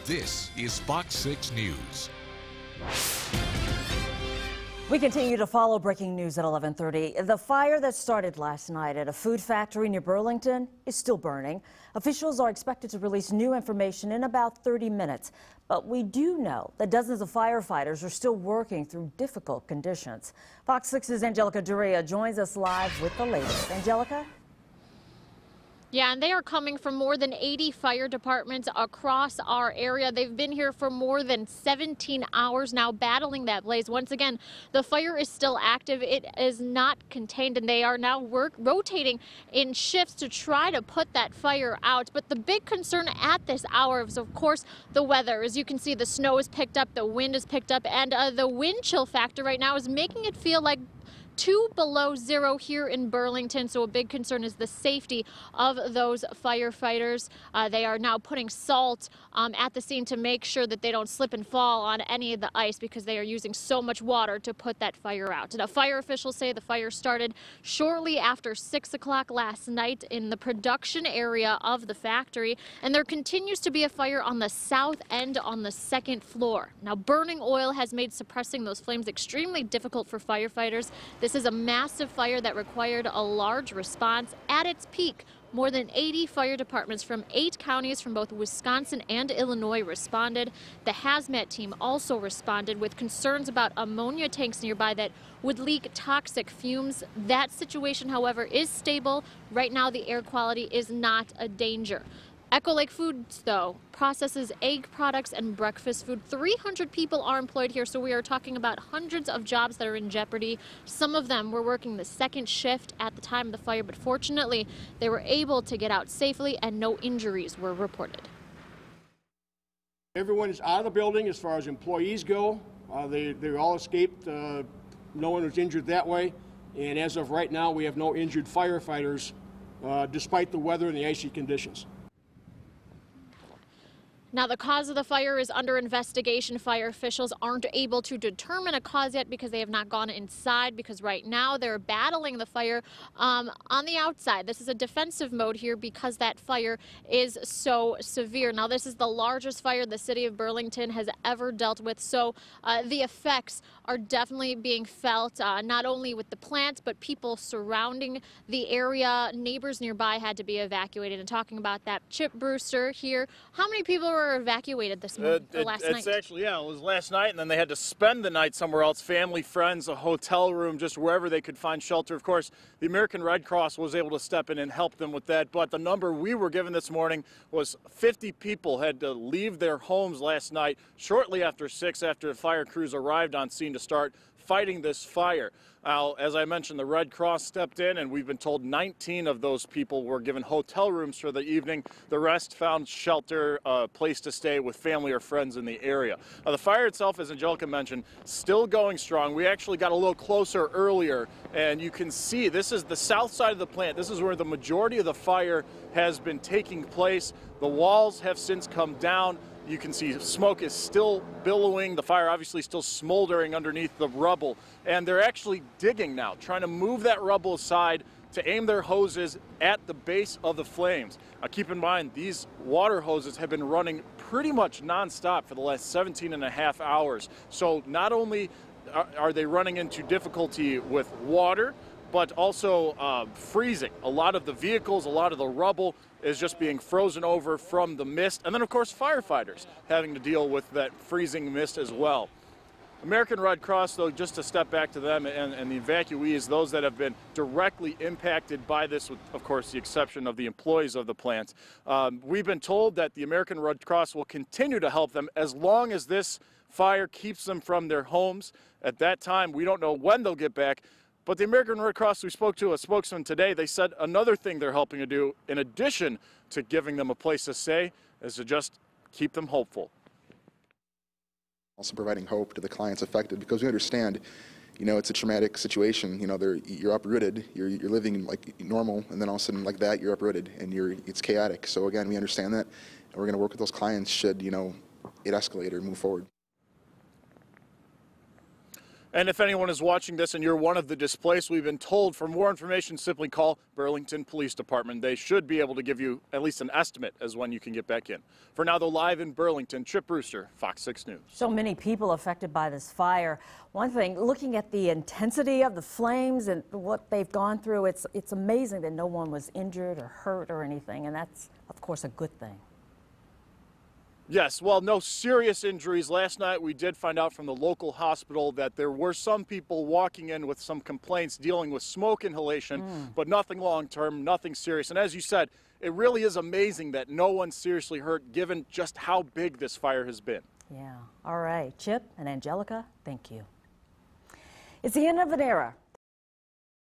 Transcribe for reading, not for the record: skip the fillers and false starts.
This is Fox 6 News. We continue to follow breaking news at 11:30. The fire that started last night at a food factory near Burlington is still burning. Officials are expected to release new information in about 30 minutes. But we do know that dozens of firefighters are still working through difficult conditions. Fox 6's Angelica Duria joins us live with the latest. Angelica? Yeah, and they are coming from more than 80 fire departments across our area. They've been here for more than 17 hours now battling that blaze. Once again, the fire is still active. It is not contained, and they are now rotating in shifts to try to put that fire out. But the big concern at this hour is, of course, the weather. As you can see, the snow is picked up, the wind is picked up, and the wind chill factor right now is making it feel like 2 below zero here in Burlington. So a big concern is the safety of those firefighters. They are now putting salt at the scene to make sure that they don't slip and fall on any of the ice because they are using so much water to put that fire out. Now, fire officials say the fire started shortly after 6 o'clock last night in the production area of the factory, and there continues to be a fire on the south end on the second floor. Now, burning oil has made suppressing those flames extremely difficult for firefighters. This is a massive fire that required a large response. At its peak, more than 80 fire departments from 8 counties from both Wisconsin and Illinois responded. The hazmat team also responded with concerns about ammonia tanks nearby that would leak toxic fumes. That situation, however, is stable. Right now, the air quality is not a danger. Echo Lake Foods, though, processes egg products and breakfast food. 300 people are employed here, so we are talking about hundreds of jobs that are in jeopardy. Some of them were working the second shift at the time of the fire, but fortunately, they were able to get out safely and no injuries were reported. Everyone is out of the building as far as employees go. They all escaped. No one was injured that way. And as of right now, we have no injured firefighters, despite the weather and the icy conditions. Now, the cause of the fire is under investigation. Fire officials aren't able to determine a cause yet because they have not gone inside, because right now they're battling the fire on the outside. This is a defensive mode here because that fire is so severe. Now, this is the largest fire the city of Burlington has ever dealt with, so the effects are definitely being felt, not only with the plant, but people surrounding the area. Neighbors nearby had to be evacuated. And talking about that, Chip Brewster here, how many people were evacuated this morning or last night? It's actually, yeah, it was last night, and then they had to spend the night somewhere else, family, friends, a hotel room, just wherever they could find shelter. Of course, the American Red Cross was able to step in and help them with that, but the number we were given this morning was 50 people had to leave their homes last night shortly after 6, after the fire crews arrived on scene to start fighting this fire. Now, as I mentioned, the Red Cross stepped in, and we've been told 19 of those people were given hotel rooms for the evening. The rest found shelter, a place to stay with family or friends in the area. Now, the fire itself, as Angelica mentioned, still going strong. We actually got a little closer earlier, and you can see this is the south side of the plant. This is where the majority of the fire has been taking place. The walls have since come down. You can see smoke is still billowing. The fire obviously still smoldering underneath the rubble. And they're actually digging now, trying to move that rubble aside to aim their hoses at the base of the flames. Now, keep in mind, these water hoses have been running pretty much nonstop for the last 17 and a half hours. So not only are they running into difficulty with water, but also freezing. A lot of the vehicles, a lot of the rubble is just being frozen over from the mist. And then, of course, firefighters having to deal with that freezing mist as well. American Red Cross, though, just to step back to them and the evacuees, those that have been directly impacted by this, with, of course, the exception of the employees of the plant. We've been told that the American Red Cross will continue to help them as long as this fire keeps them from their homes. At that time, we don't know when they'll get back. But the American Red Cross, we spoke to a spokesman today, they said another thing they're helping to do, in addition to giving them a place to stay, is to just keep them hopeful. Also providing hope to the clients affected, because we understand, you know, it's a traumatic situation. You know, you're uprooted, you're living like normal, and then all of a sudden like that, you're uprooted, and it's chaotic. So again, we understand that, and we're going to work with those clients should, you know, it escalate or move forward. And if anyone is watching this and you're one of the displaced, we've been told for more information, simply call Burlington Police Department. They should be able to give you at least an estimate as when you can get back in. For now, though, live in Burlington, Chip Brewster, Fox 6 News. So many people affected by this fire. One thing, looking at the intensity of the flames and what they've gone through, it's amazing that no one was injured or hurt or anything, and that's, of course, a good thing. Yes, well, no serious injuries. Last night we did find out from the local hospital that there were some people walking in with some complaints dealing with smoke inhalation, but nothing long-term, nothing serious. And as you said, it really is amazing that no one's seriously hurt given just how big this fire has been. Yeah. All right. Chip and Angelica, thank you. It's the end of an era.